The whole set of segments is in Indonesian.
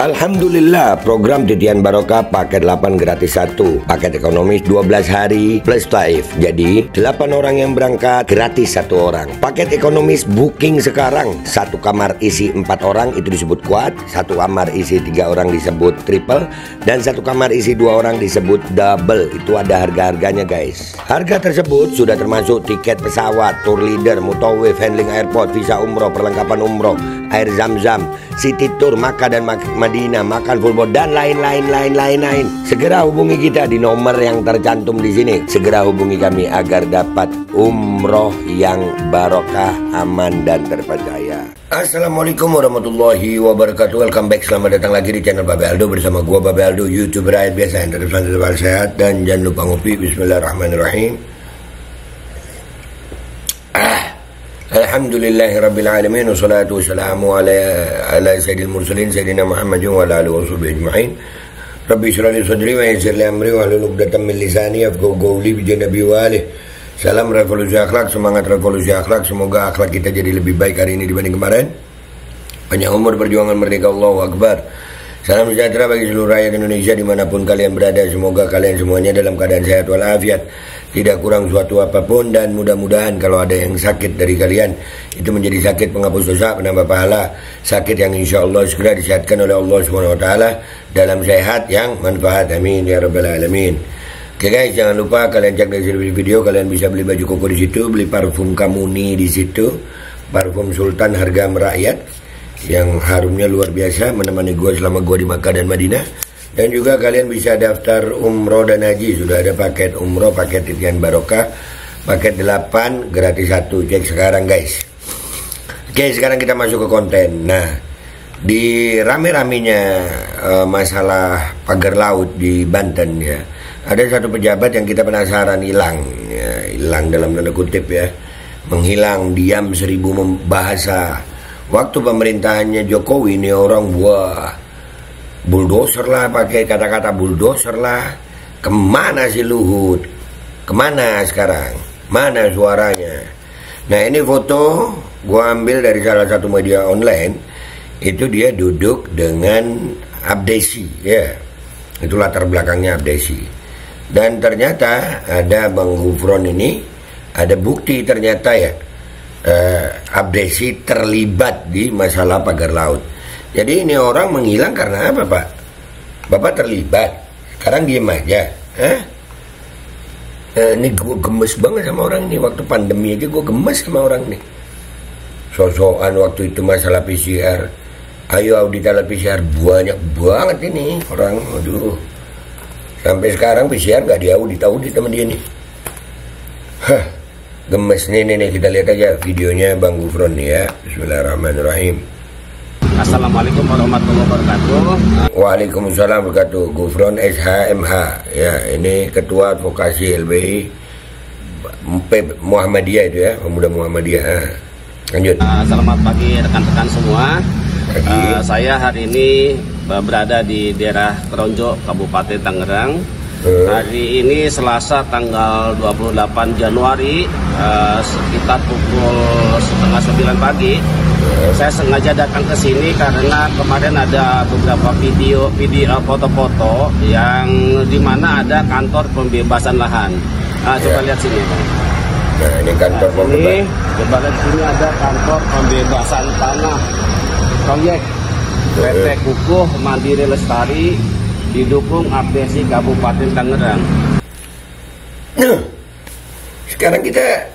Alhamdulillah, program Titian Barokah paket 8 gratis 1, paket ekonomis 12 hari plus taif. Jadi 8 orang yang berangkat gratis 1 orang. Paket ekonomis booking sekarang, 1 kamar isi 4 orang itu disebut quad, 1 kamar isi 3 orang disebut triple, dan 1 kamar isi 2 orang disebut double. Itu ada harga-harganya guys. Harga tersebut sudah termasuk tiket pesawat, tour leader, mutawif, handling airport, visa umroh, perlengkapan umroh, air zam-zam, city tour, Makkah dan Madinah, makan full board, dan lain-lain. Segera hubungi kita di nomor yang tercantum di sini. Segera hubungi kami agar dapat umroh yang barokah, aman dan terpercaya. Assalamualaikum warahmatullahi wabarakatuh. Welcome back, selamat datang lagi di channel Babe Aldo bersama gua Babe Aldo, YouTuber rakyat biasa yang tetap sehat, dan jangan lupa ngopi. Bismillahirrahmanirrahim. Alhamdulillahirabbil alamin, wassalatu wassalamu ala sayyidil mursalin sayyidina Muhammadin wa ala alihi washabihi ajmain. Rabbi shrah li sadri wa yassir li amri wa hlul 'uqdatam min lisani yafqahu qawli bi janabi wa alihi. Salam revolusi akhlak, semangat revolusi akhlak. Semoga akhlak kita jadi lebih baik hari ini dibanding kemarin. Panjang umur, perjuangan merdeka, Allahu Akbar. Salam sejahtera bagi seluruh rakyat Indonesia dimanapun kalian berada. Semoga kalian semuanya dalam keadaan sehat walafiat, tidak kurang suatu apapun, dan mudah-mudahan kalau ada yang sakit dari kalian itu menjadi sakit penghapus dosa, penambah pahala, sakit yang insya Allah segera disehatkan oleh Allah SWT dalam sehat yang manfaat, amin ya rabbal alamin. Oke guys, jangan lupa kalian cek dari video, kalian bisa beli baju koko di situ, beli parfum Kamuni di situ, parfum Sultan harga merakyat yang harumnya luar biasa, menemani gue selama gue di Makkah dan Madinah. Dan juga kalian bisa daftar umroh dan haji. Sudah ada paket umroh, paket Titian Barokah, paket 8 gratis 1. Cek sekarang guys. Oke, sekarang kita masuk ke konten. Nah, di rame-ramenya masalah pagar laut di Banten ya, ada satu pejabat yang kita penasaran hilang ya, hilang dalam tanda kutip ya, menghilang, diam 1000 bahasa. Waktu pemerintahannya Jokowi ini orang bulldozer lah, pakai kata-kata bulldozer lah. Kemana si Luhut? Kemana sekarang? Mana suaranya? Nah, ini foto gua ambil dari salah satu media online. Itu dia duduk dengan Abdesi ya. Itu latar belakangnya Abdesi. Dan ternyata ada Bang Gufron ini, ada bukti ternyata ya, Abdesi terlibat di masalah pagar laut. Jadi ini orang menghilang karena apa, Pak? Bapak terlibat, sekarang diem aja. Ini gue gemes banget sama orang ini. Waktu pandemi aja gue gemes sama orang nih. Sosokan waktu itu masalah PCR. Ayo audit alat PCR, banyak banget ini orang. Aduh, sampai sekarang PCR gak diaudit sama dia nih. Gemes nih, kita lihat aja videonya Bang Gufron nih ya. Bismillahirrahmanirrahim. Assalamualaikum warahmatullahi wabarakatuh. Waalaikumsalam wabarakatuh. Gufron SHMH ya, ini Ketua Advokasi LBI Muhammadiyah itu ya, Pemuda Muhammadiyah. Lanjut. Selamat pagi rekan-rekan semua. Saya hari ini berada di daerah Keronjo, Kabupaten Tangerang. Hari ini Selasa tanggal 28 Januari sekitar pukul 8:30 pagi. Saya sengaja datang ke sini karena kemarin ada beberapa video foto-foto yang dimana ada kantor pembebasan lahan. Coba lihat sini, Bang. Nah, ini kantor pembebasan. Coba lihat sini ada kantor pembebasan tanah proyek PT Kukuh Mandiri Lestari didukung Abdesi Kabupaten Tangerang. Nah, sekarang kita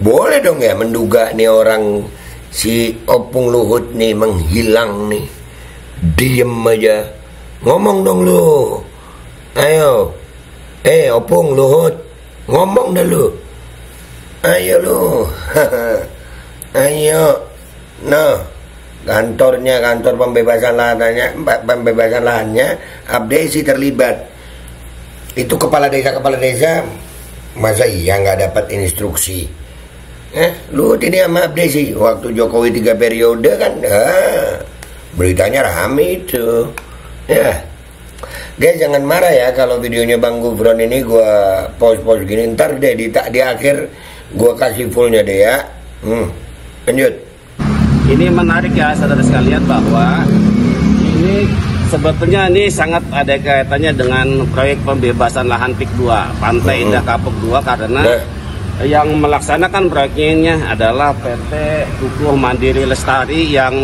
boleh dong ya menduga nih orang si Opung Luhut nih menghilang nih. Diem aja. Ngomong dong lu. Ayo. Opung Luhut, ngomong dah lu. Ayo lu. Ayo. Nah, kantor pembebasan lahannya Abdesi terlibat. Itu kepala desa masa iya nggak dapat instruksi? Lu ini sama Abdesi waktu Jokowi 3 periode kan, beritanya rame itu ya. Guys, jangan marah ya kalau videonya Bang Gufron ini gua post gini. Ntar deh di akhir gua kasih fullnya deh ya. Lanjut. Ini menarik ya saudara sekalian, bahwa ini sebetulnya ini sangat ada kaitannya dengan proyek pembebasan lahan PIK 2 Pantai Indah Kapuk 2, karena yang melaksanakan proyeknya adalah PT Kukuh Mandiri Lestari, yang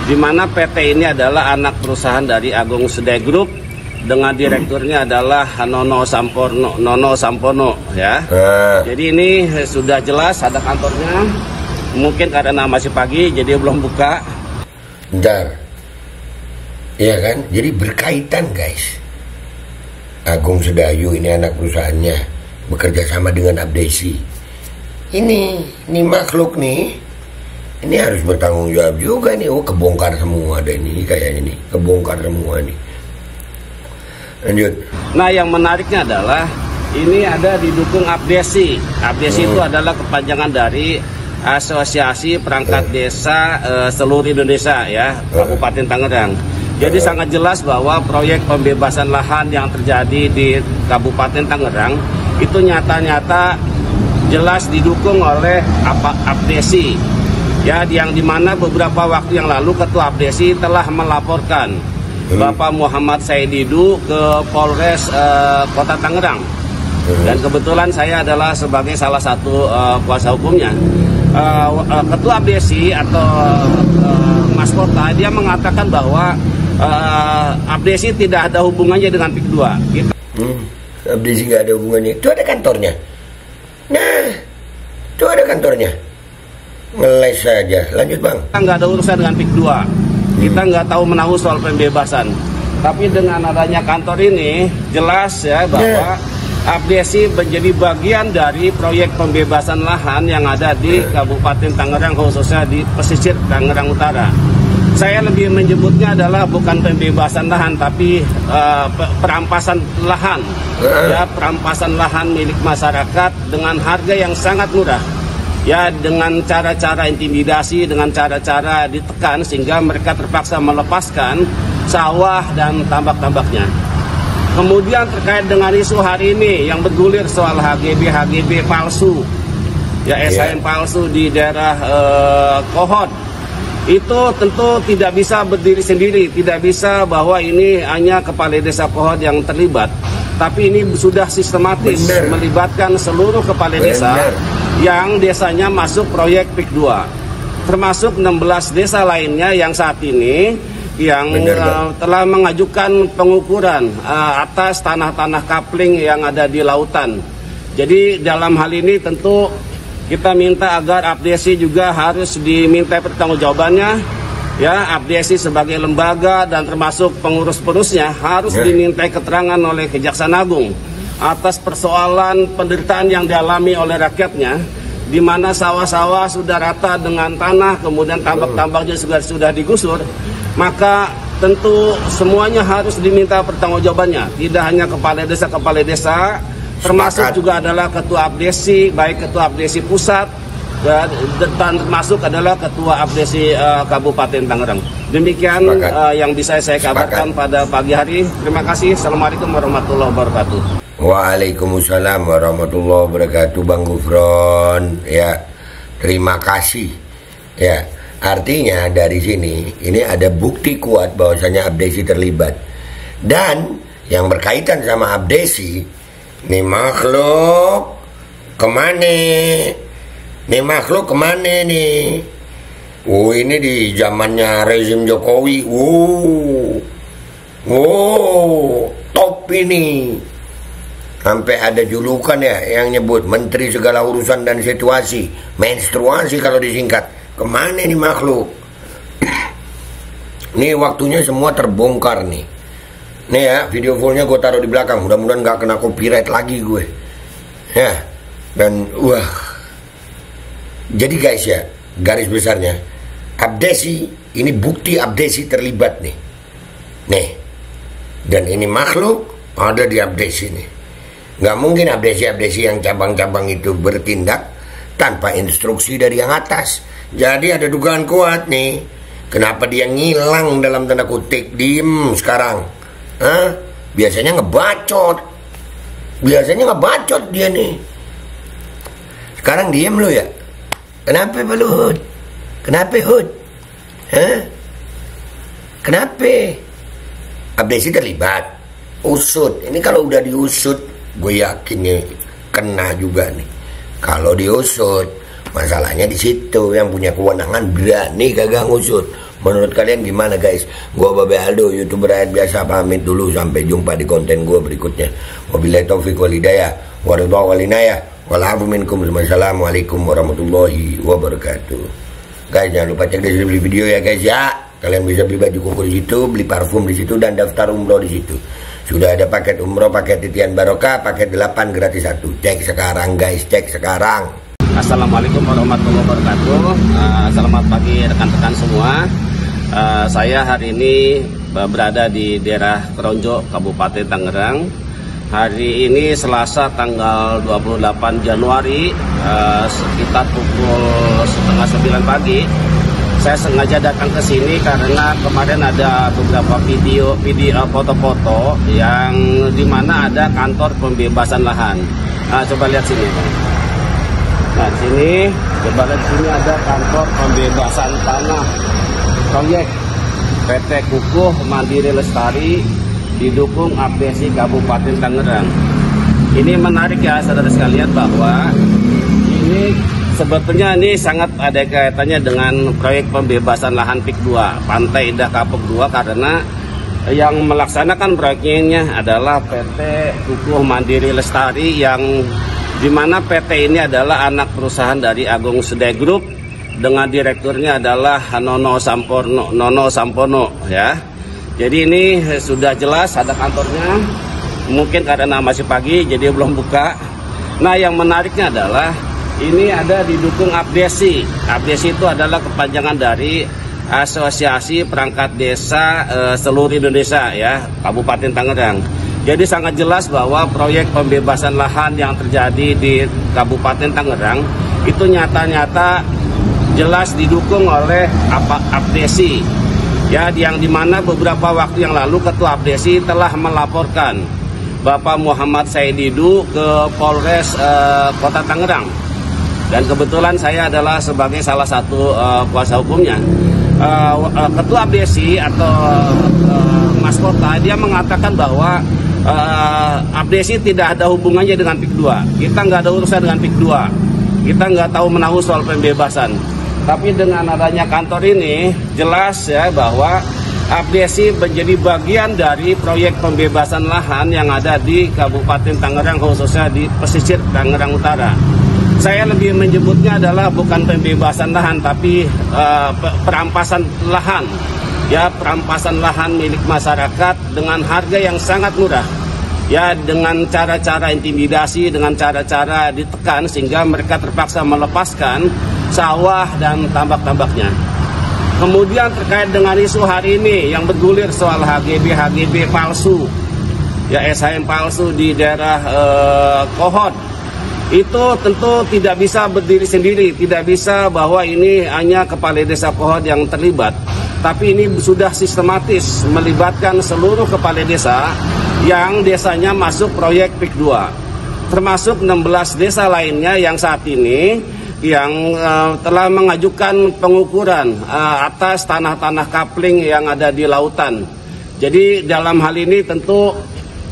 dimana PT ini adalah anak perusahaan dari Agung Sedai Group dengan direkturnya adalah Nono Sampono ya. Jadi ini sudah jelas ada kantornya. Mungkin karena masih pagi jadi belum buka. Bentar. Iya kan? Jadi berkaitan guys. Agung Sedayu ini anak perusahaannya bekerja sama dengan Abdesi. Ini makhluk nih. Ini harus bertanggung jawab juga nih. Oh, kebongkar semua deh ini kayaknya nih. Kebongkar semua nih. Lanjut. Nah, yang menariknya adalah ini ada didukung Abdesi. Abdesi itu adalah kepanjangan dari Asosiasi Perangkat Desa seluruh Indonesia ya, Kabupaten Tangerang. Jadi sangat jelas bahwa proyek pembebasan lahan yang terjadi di Kabupaten Tangerang itu nyata-nyata jelas didukung oleh Abdesi. Ya, yang dimana beberapa waktu yang lalu Ketua Abdesi telah melaporkan Bapak Muhammad Saididu ke Polres Kota Tangerang. Dan kebetulan saya adalah sebagai salah satu kuasa hukumnya. Ketua Abdesi atau Mas Kota, dia mengatakan bahwa Abdesi tidak ada hubungannya dengan PIK 2. Abdesi nggak ada hubungannya. Itu ada kantornya. Nah, itu ada kantornya. Ngeles saja. Lanjut bang. Kita nggak ada urusan dengan PIK 2. Kita nggak tahu menahu soal pembebasan. Tapi dengan adanya kantor ini jelas ya bahwa Abdesi menjadi bagian dari proyek pembebasan lahan yang ada di Kabupaten Tangerang, khususnya di pesisir Tangerang Utara. Saya lebih menyebutnya adalah bukan pembebasan lahan, tapi perampasan lahan. Ya, perampasan lahan milik masyarakat dengan harga yang sangat murah. Ya, dengan cara-cara intimidasi, dengan cara-cara ditekan sehingga mereka terpaksa melepaskan sawah dan tambak-tambaknya. Kemudian terkait dengan isu hari ini yang bergulir soal HGB palsu, ya SHM palsu di daerah Kohod, itu tentu tidak bisa berdiri sendiri, tidak bisa bahwa ini hanya kepala desa Kohod yang terlibat, tapi ini sudah sistematis melibatkan seluruh kepala desa yang desanya masuk proyek PIK 2, termasuk 16 desa lainnya yang saat ini yang telah mengajukan pengukuran atas tanah-tanah kapling yang ada di lautan. Jadi dalam hal ini tentu kita minta agar Abdesi juga harus diminta pertanggungjawabannya. Ya, Abdesi sebagai lembaga dan termasuk pengurus-pengurusnya harus dimintai keterangan oleh Kejaksaan Agung atas persoalan penderitaan yang dialami oleh rakyatnya, di mana sawah-sawah sudah rata dengan tanah, kemudian tambak-tambaknya sudah digusur. Maka tentu semuanya harus diminta pertanggungjawabannya, tidak hanya kepala desa, termasuk juga adalah Ketua Abdesi, baik Ketua Abdesi Pusat dan termasuk adalah Ketua Abdesi Kabupaten Tangerang. Demikian yang bisa saya kabarkan pada pagi hari. Terima kasih. Assalamualaikum warahmatullahi wabarakatuh. Waalaikumsalam warahmatullahi wabarakatuh, Bang Gufron. Ya, terima kasih. Ya. Artinya dari sini ini ada bukti kuat bahwasanya Abdesi terlibat. Dan yang berkaitan sama Abdesi, nih makhluk kemana? Nih makhluk kemana nih? Ini di zamannya rezim Jokowi. Top ini. Sampai ada julukan ya yang nyebut Menteri Segala Urusan dan Situasi, menstruasi kalau disingkat. Kemana nih makhluk? Nih waktunya semua terbongkar nih. Nih ya, video fullnya gue taruh di belakang. Mudah-mudahan gak kena copyright lagi gue. Ya, dan wah. Jadi guys ya, garis besarnya Abdesi, ini bukti Abdesi terlibat nih. Nih. Dan ini makhluk ada di Abdesi nih. Gak mungkin Abdesi yang cabang-cabang itu bertindak tanpa instruksi dari yang atas. Jadi ada dugaan kuat nih. Kenapa dia ngilang dalam tanda kutip, diem sekarang? Biasanya ngebacot. Dia nih. Sekarang diem lo ya. Kenapa Pak Luhut? Kenapa Hud? Kenapa? Abdesi terlibat, usut. Ini kalau udah diusut, gue yakin nih kena juga nih. Kalau diusut, masalahnya di situ. Yang punya kewenangan berani kagak ngusut. Menurut kalian gimana guys? Gue Babe Aldo, YouTuber rakyat biasa, pamit dulu. Sampai jumpa di konten gue berikutnya. Wabillahi taufiq wal hidayah, waridha wal inayah, wal minkum. Assalamualaikum warahmatullahi wabarakatuh. Guys, jangan lupa cek deskripsi video ya guys ya. Kalian bisa beli baju koko di situ, beli parfum di situ, dan daftar umroh di situ. Sudah ada paket umroh, paket titian barokah, paket 8 gratis 1. Cek sekarang guys, cek sekarang. Assalamualaikum warahmatullahi wabarakatuh. Selamat pagi rekan-rekan semua. Saya hari ini berada di daerah Keronjo, Kabupaten Tangerang. Hari ini Selasa tanggal 28 Januari sekitar pukul setengah 9 pagi. Saya sengaja datang ke sini karena kemarin ada beberapa video foto-foto yang dimana ada kantor pembebasan lahan. Coba lihat sini. Nah, sini coba lihat sini ada kantor pembebasan tanah proyek PT Kukuh Mandiri Lestari didukung Abdesi Kabupaten Tangerang. Ini menarik ya saudara sekalian bahwa ini sebetulnya ini sangat ada kaitannya dengan proyek pembebasan lahan PIK 2 Pantai Indah Kapuk 2 karena yang melaksanakan proyeknya adalah PT Kukuh Mandiri Lestari yang dimana PT ini adalah anak perusahaan dari Agung Sedai Group dengan direkturnya adalah Nono Sampono ya. Jadi ini sudah jelas ada kantornya. Mungkin karena masih pagi jadi belum buka. Nah, yang menariknya adalah ini ada didukung Abdesi. Abdesi itu adalah kepanjangan dari Asosiasi Perangkat Desa seluruh Indonesia ya, Kabupaten Tangerang. Jadi sangat jelas bahwa proyek pembebasan lahan yang terjadi di Kabupaten Tangerang itu nyata-nyata jelas didukung oleh Abdesi. Ya, yang dimana beberapa waktu yang lalu Ketua Abdesi telah melaporkan Bapak Muhammad Saididu ke Polres Kota Tangerang. Dan kebetulan saya adalah sebagai salah satu kuasa hukumnya. Ketua Abdesi atau Mas Kota dia mengatakan bahwa Abdesi tidak ada hubungannya dengan PIK 2. Kita nggak ada urusan dengan PIK 2. Kita nggak tahu menahu soal pembebasan. Tapi dengan adanya kantor ini jelas ya bahwa Abdesi menjadi bagian dari proyek pembebasan lahan yang ada di Kabupaten Tangerang, khususnya di pesisir Tangerang Utara. Saya lebih menyebutnya adalah bukan pembebasan lahan tapi perampasan lahan. Ya, perampasan lahan milik masyarakat dengan harga yang sangat murah. Ya, dengan cara-cara intimidasi, dengan cara-cara ditekan sehingga mereka terpaksa melepaskan sawah dan tambak-tambaknya. Kemudian terkait dengan isu hari ini yang bergulir soal HGB palsu, ya SHM palsu di daerah Kohod, itu tentu tidak bisa berdiri sendiri, tidak bisa bahwa ini hanya kepala desa Kohod yang terlibat. Tapi ini sudah sistematis melibatkan seluruh kepala desa yang desanya masuk proyek PIK 2. Termasuk 16 desa lainnya yang saat ini yang telah mengajukan pengukuran atas tanah-tanah kapling yang ada di lautan. Jadi dalam hal ini tentu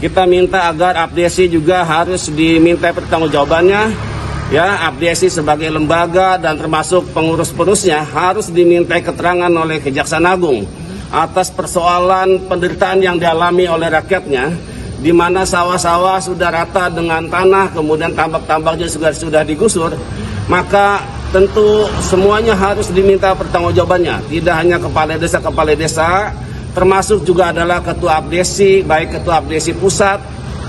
kita minta agar Abdesi juga harus diminta pertanggungjawabannya. Ya, Abdesi sebagai lembaga dan termasuk pengurus-pengurusnya harus dimintai keterangan oleh Kejaksaan Agung atas persoalan penderitaan yang dialami oleh rakyatnya, di mana sawah-sawah sudah rata dengan tanah, kemudian tambak-tambaknya sudah digusur, maka tentu semuanya harus diminta pertanggungjawabannya. Tidak hanya kepala desa, termasuk juga adalah Ketua Abdesi, baik Ketua Abdesi Pusat,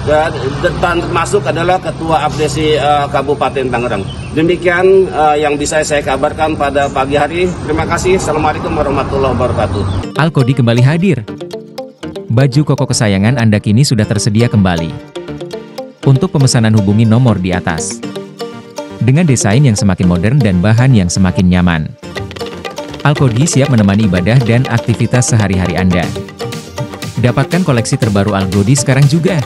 dan termasuk adalah Ketua Abdesi Kabupaten Tangerang. Demikian yang bisa saya kabarkan pada pagi hari. Terima kasih. Assalamualaikum warahmatullahi wabarakatuh. Alkodi kembali hadir. Baju koko kesayangan Anda kini sudah tersedia kembali. Untuk pemesanan hubungi nomor di atas. Dengan desain yang semakin modern dan bahan yang semakin nyaman. Alkodi siap menemani ibadah dan aktivitas sehari-hari Anda. Dapatkan koleksi terbaru Alkodi sekarang juga.